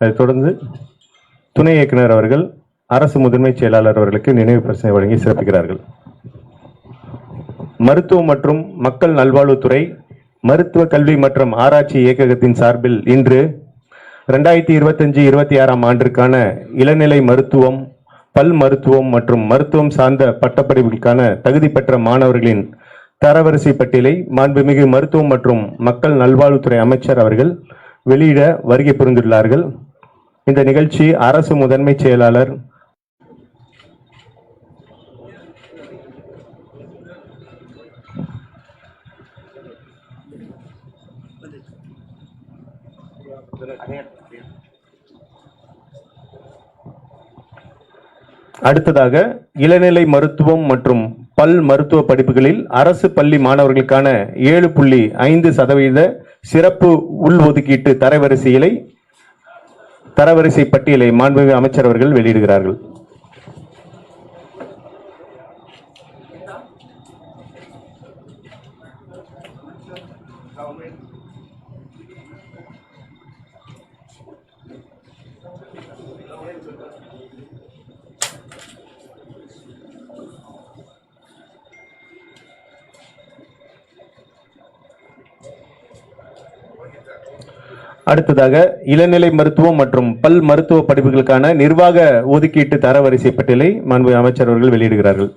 அதைத் தொடர்ந்து துணை இயக்குனர் அவர்கள் அரசு முதன்மை செயலாளர் அவர்களுக்கு நினைவு பரிசை வழங்கி சிறப்பிக்கிறார்கள். மருத்துவம் மற்றும் மக்கள் நல்வாழ்வுத்துறை மருத்துவ கல்வி மற்றும் ஆராய்ச்சி இயக்ககத்தின் சார்பில் இன்று 2025-26 ஆண்டிற்கான இளநிலை மருத்துவம், பல் மருத்துவம் மற்றும் மருத்துவம் சார்ந்த பட்டப்படிப்புகளுக்கான தகுதி பெற்ற மாணவர்களின் தரவரிசை பட்டியலை மாண்புமிகு மருத்துவம் மற்றும் மக்கள் நல்வாழ்வுத்துறை அமைச்சர் அவர்கள் வெளியிட வருகை புரிந்துள்ளார்கள். இந்த நிகழ்ச்சி அரசு முதன்மை செயலாளர் அடுத்ததாக இளநிலை மருத்துவம் மற்றும் பல் மருத்துவ படிப்புகளில் அரசு பள்ளி மாணவர்களுக்கான 7.5% சிறப்பு உள்ஒதுக்கீட்டு தரவரிசை பட்டியலை மாண்புமிகு அமைச்சர் அவர்கள் வெளியிடுகிறார்கள். அடுத்ததாக இளநிலை மருத்துவம் மற்றும் பல் மருத்துவ படிப்புகளுக்கான நிர்வாக ஒதுக்கீட்டு தரவரிசை பட்டியலை மாண்புமிகு அமைச்சர் அவர்கள் வெளியிடுகிறார்கள்.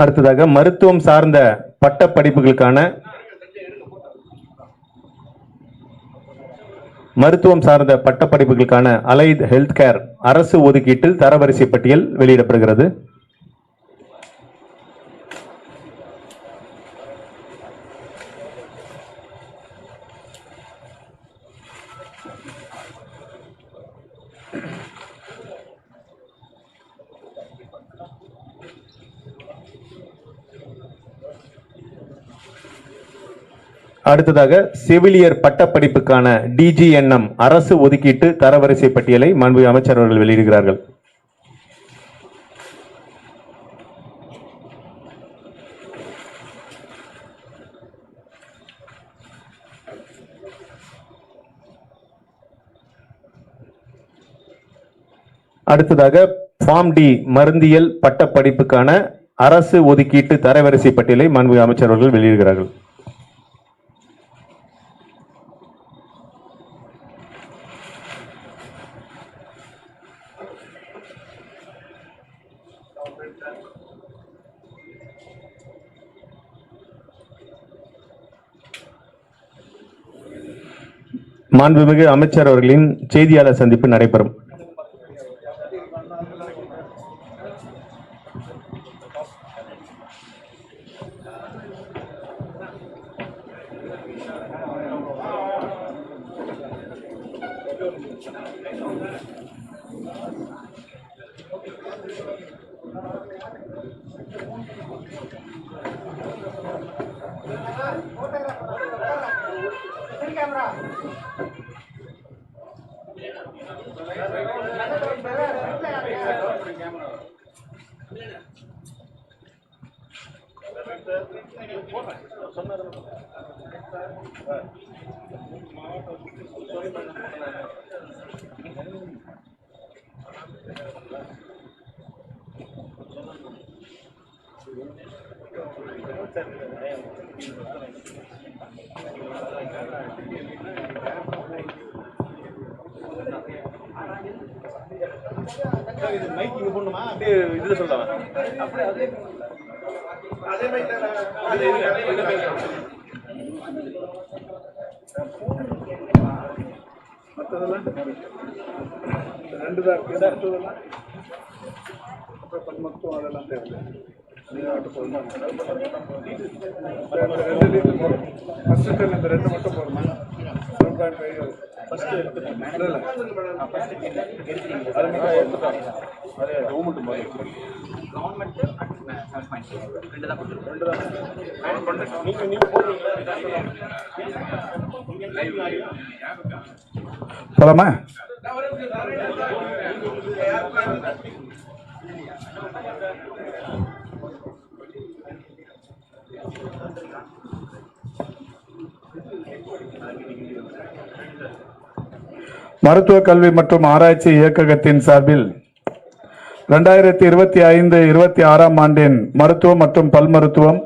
அடுத்ததாக மருத்துவம் சார்ந்த பட்ட படிப்புகளுக்கான அலைட் ஹெல்த் கேர் அரசு ஒதுக்கீட்டில் தரவரிசை பட்டியல் வெளியிடப்படுகிறது. அடுத்ததாக செவிலியர் பட்டப்படிப்புக்கான DGNM அரசு ஒதுக்கீட்டு தரவரிசை பட்டியலை மாண்புமிகு அமைச்சர் அவர்கள் வெளியிடுகிறார்கள். அடுத்ததாக ஃபார்ம் டி மருந்தியல் பட்டப்படிப்புக்கான அரசு ஒதுக்கீட்டு தரவரிசை பட்டியலை மாண்புமிகு அமைச்சர் அவர்கள் வெளியிடுகிறார்கள். மாண்புமிகு அமைச்சர் அவர்களின் செய்தியாளர் சந்திப்பு நடைபெறும். கவர்மெண்ட் போலாமா? மருத்துவ கல்வி மற்றும் ஆராய்ச்சி இயக்ககத்தின் சார்பில் 2025-26 ஆண்டின் மருத்துவம் மற்றும் பல் மருத்துவம்,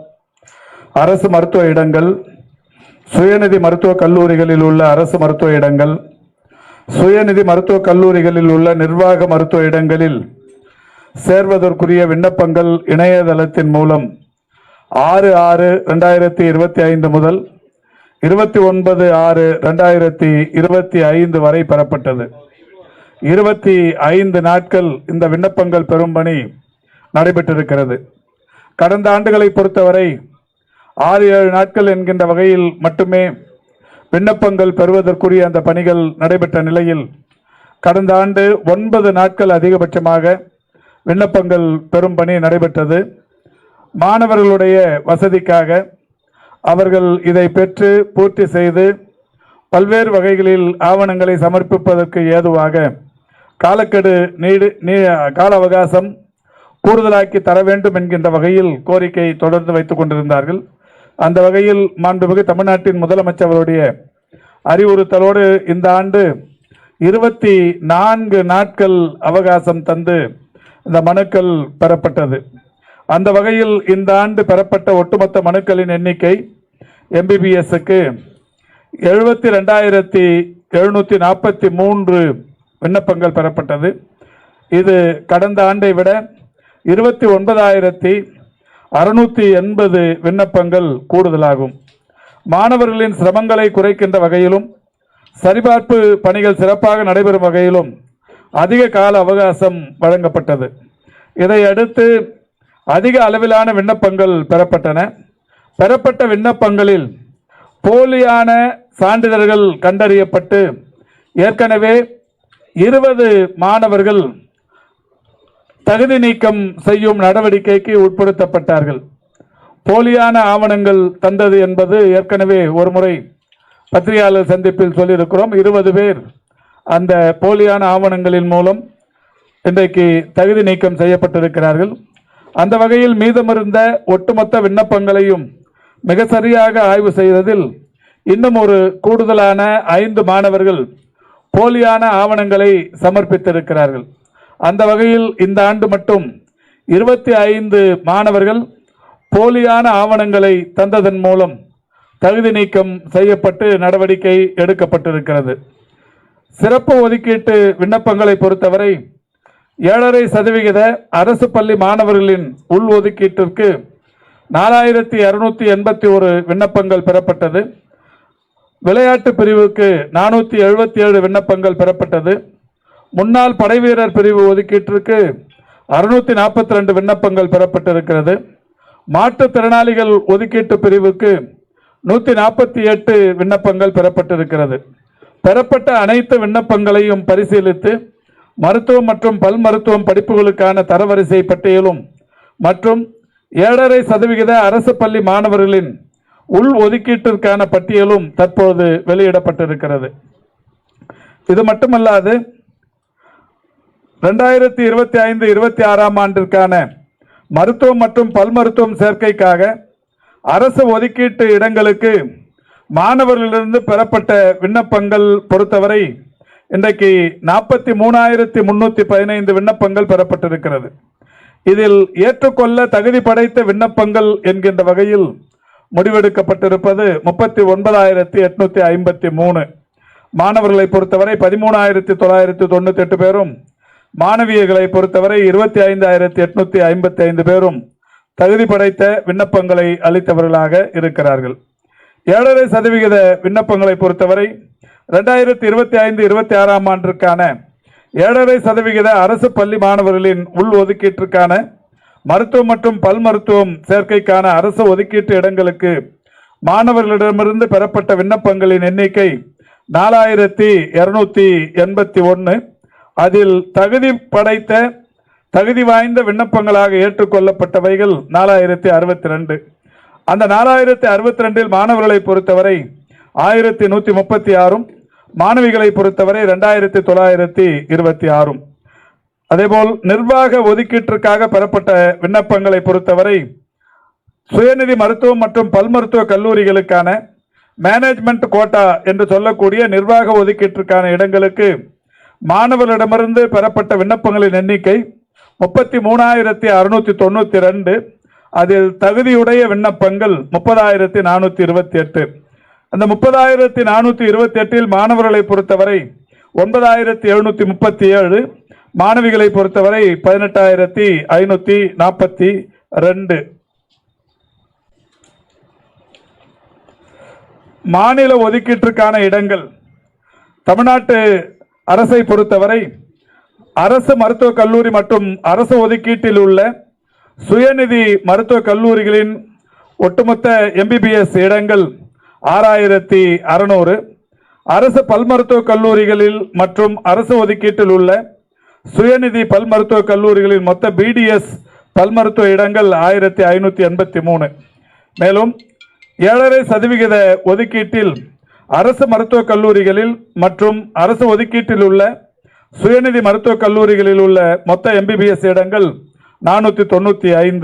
அரசு மருத்துவ இடங்கள், சுயநிதி மருத்துவ கல்லூரிகளில் உள்ள அரசு மருத்துவ இடங்கள், சுயநிதி மருத்துவ கல்லூரிகளில் உள்ள நிர்வாக மருத்துவ இடங்களில் சேர்வதற்குரிய விண்ணப்பங்கள் இணையதளத்தின் மூலம் 6/6/2025 முதல் 29/6/2025 வரை பெறப்பட்டது. 25 நாட்கள் இந்த விண்ணப்பங்கள் பெறும் பணி நடைபெற்றிருக்கிறது. கடந்த ஆண்டுகளை பொறுத்தவரை 6-7 நாட்கள் என்கின்ற வகையில் மட்டுமே விண்ணப்பங்கள் பெறுவதற்குரிய அந்த பணிகள் நடைபெற்ற நிலையில் கடந்த ஆண்டு 9 நாட்கள் அதிகபட்சமாக விண்ணப்பங்கள் பெறும் பணி நடைபெற்றது. மாணவர்களுடைய வசதிக்காக அவர்கள் இதை பெற்று பூர்த்தி செய்து பல்வேறு வகைகளில் ஆவணங்களை சமர்ப்பிப்பதற்கு ஏதுவாக காலக்கெடு கால அவகாசம் கூடுதலாக்கி தர வேண்டும் என்கின்ற வகையில் கோரிக்கை தொடர்ந்து வைத்துக் கொண்டிருந்தார்கள். அந்த வகையில் மாண்புமிகு தமிழ்நாட்டின் முதலமைச்சருடைய அறிவுறுத்தலோடு இந்த ஆண்டு 24 நாட்கள் அவகாசம் தந்து இந்த மனுக்கள் பெறப்பட்டது. அந்த வகையில் இந்த ஆண்டு பெறப்பட்ட ஒட்டுமொத்த மனுக்களின் எண்ணிக்கை MBBSக்கு 72,743 விண்ணப்பங்கள் பெறப்பட்டது. இது கடந்த ஆண்டை விட 29,680 விண்ணப்பங்கள் கூடுதலாகும். மாணவர்களின் சிரமங்களை குறைக்கின்ற வகையிலும் சரிபார்ப்பு பணிகள் சிறப்பாக நடைபெறும் வகையிலும் அதிக கால அவகாசம் வழங்கப்பட்டது. இதையடுத்து அதிக அளவிலான விண்ணப்பங்கள் பெறப்பட்டன. பெறப்பட்ட விண்ணப்பங்களில் போலியான சான்றிதழ்கள் கண்டறியப்பட்டு ஏற்கனவே 20 மாணவர்கள் தகுதி நீக்கம் செய்யும் நடவடிக்கைக்கு உட்படுத்தப்பட்டார்கள். போலியான ஆவணங்கள் தந்தது என்பது ஏற்கனவே ஒரு முறை பத்திரிகையாளர் சந்திப்பில் சொல்லியிருக்கிறோம். 20 பேர் அந்த போலியான ஆவணங்களின் மூலம் இன்றைக்கு தகுதி நீக்கம் செய்யப்பட்டிருக்கிறார்கள். அந்த வகையில் மீதமிருந்த ஒட்டுமொத்த விண்ணப்பங்களையும் மிக சரியாக ஆய்வு செய்ததில் இன்னும் ஒரு கூடுதலான 5 மாணவர்கள் போலியான ஆவணங்களை சமர்ப்பித்திருக்கிறார்கள். அந்த வகையில் இந்த ஆண்டு மட்டும் 25 மாணவர்கள் போலியான ஆவணங்களை தந்ததன் மூலம் தகுதி நீக்கம் செய்யப்பட்டு நடவடிக்கை எடுக்கப்பட்டிருக்கிறது. சிறப்பு ஒதுக்கீட்டு விண்ணப்பங்களை பொறுத்தவரை 7.5% அரசு பள்ளி மாணவர்களின் உள் ஒதுக்கீட்டிற்கு 4,281 விண்ணப்பங்கள் பெறப்பட்டது. விளையாட்டு பிரிவுக்கு 477 விண்ணப்பங்கள் பெறப்பட்டது. முன்னாள் படைவீரர் பிரிவு ஒதுக்கீட்டிற்கு 642 விண்ணப்பங்கள் பெறப்பட்டிருக்கிறது. மாற்றுத்திறனாளிகள் ஒதுக்கீட்டு பிரிவுக்கு 148 விண்ணப்பங்கள் பெறப்பட்டிருக்கிறது. பெறப்பட்ட அனைத்து விண்ணப்பங்களையும் பரிசீலித்து மருத்துவம் மற்றும் பல் மருத்துவம் படிப்புகளுக்கான தரவரிசை பட்டியலும் மற்றும் 7.5% அரசு பள்ளி மாணவர்களின் உள் ஒதுக்கீட்டிற்கான பட்டியலும் தற்போது வெளியிடப்பட்டிருக்கிறது. இது மட்டுமல்லாது 2025-26 ஆண்டிற்கான மருத்துவம் மற்றும் பல் மருத்துவம் சேர்க்கைக்காக அரசு ஒதுக்கீட்டு இடங்களுக்கு மாணவர்களிலிருந்து பெறப்பட்ட விண்ணப்பங்கள் பொறுத்தவரை இன்றைக்கு 43,315 விண்ணப்பங்கள் பெறப்பட்டிருக்கிறது. இதில் ஏற்றுக்கொள்ள தகுதி படைத்த விண்ணப்பங்கள் என்கின்ற வகையில் முடிவெடுக்கப்பட்டிருப்பது 39,853. மாணவர்களை பொறுத்தவரை 13,998 பேரும், மாணவியர்களை பொறுத்தவரை 25,855 பேரும் தகுதி படைத்த விண்ணப்பங்களை அளித்தவர்களாக இருக்கிறார்கள். 7.5% விண்ணப்பங்களை பொறுத்தவரை 2025-26 ஆண்டிற்கான 7.5% அரசு பள்ளி மாணவர்களின் உள் ஒதுக்கீட்டிற்கான மருத்துவம் மற்றும் பல் மருத்துவம் சேர்க்கைக்கான அரசு ஒதுக்கீட்டு இடங்களுக்கு மாணவர்களிடமிருந்து பெறப்பட்ட விண்ணப்பங்களின் எண்ணிக்கை 4,281. அதில் தகுதி வாய்ந்த விண்ணப்பங்களாக ஏற்றுக்கொள்ளப்பட்டவைகள் 4,062. அந்த 4,062 மாணவர்களை பொறுத்தவரை 1,136, மாணவிகளை பொறுத்தவரை 2926. அதேபோல் நிர்வாக ஒதுக்கீட்டிற்காக பெறப்பட்ட விண்ணப்பங்களை பொறுத்தவரை சுயநிதி மருத்துவம் மற்றும் பல் மருத்துவ கல்லூரிகளுக்கான மேனேஜ்மெண்ட் கோட்டா என்று சொல்லக்கூடிய நிர்வாக ஒதுக்கீட்டிற்கான இடங்களுக்கு மாணவர்களிடமிருந்து பெறப்பட்ட விண்ணப்பங்களின் எண்ணிக்கை 33,692. அதில் தகுதியுடைய விண்ணப்பங்கள் 30,428. அந்த 30,428 மாணவர்களை பொறுத்தவரை 9,737, மாணவிகளை பொறுத்தவரை 18,542. மாநில ஒதுக்கீட்டிற்கான இடங்கள் தமிழ்நாட்டு அரசை பொறுத்தவரை அரசு மருத்துவக் கல்லூரி மற்றும் அரசு ஒதுக்கீட்டில் உள்ள சுயநிதி மருத்துவக் கல்லூரிகளின் ஒட்டுமொத்த MBBS இடங்கள் 6,600. அரசு பல் மருத்துவக் கல்லூரிகளில் மற்றும் அரசு ஒதுக்கீட்டில் உள்ள சுயநிதி பல் மருத்துவக் கல்லூரிகளின் மொத்த BDS பல் மருத்துவ இடங்கள் 1,583. மேலும் 7.5% ஒதுக்கீட்டில் அரசு மருத்துவக் கல்லூரிகளில் மற்றும் அரசு ஒதுக்கீட்டில் உள்ள சுயநிதி மருத்துவக் கல்லூரிகளில் உள்ள மொத்த MBBS இடங்கள் 495.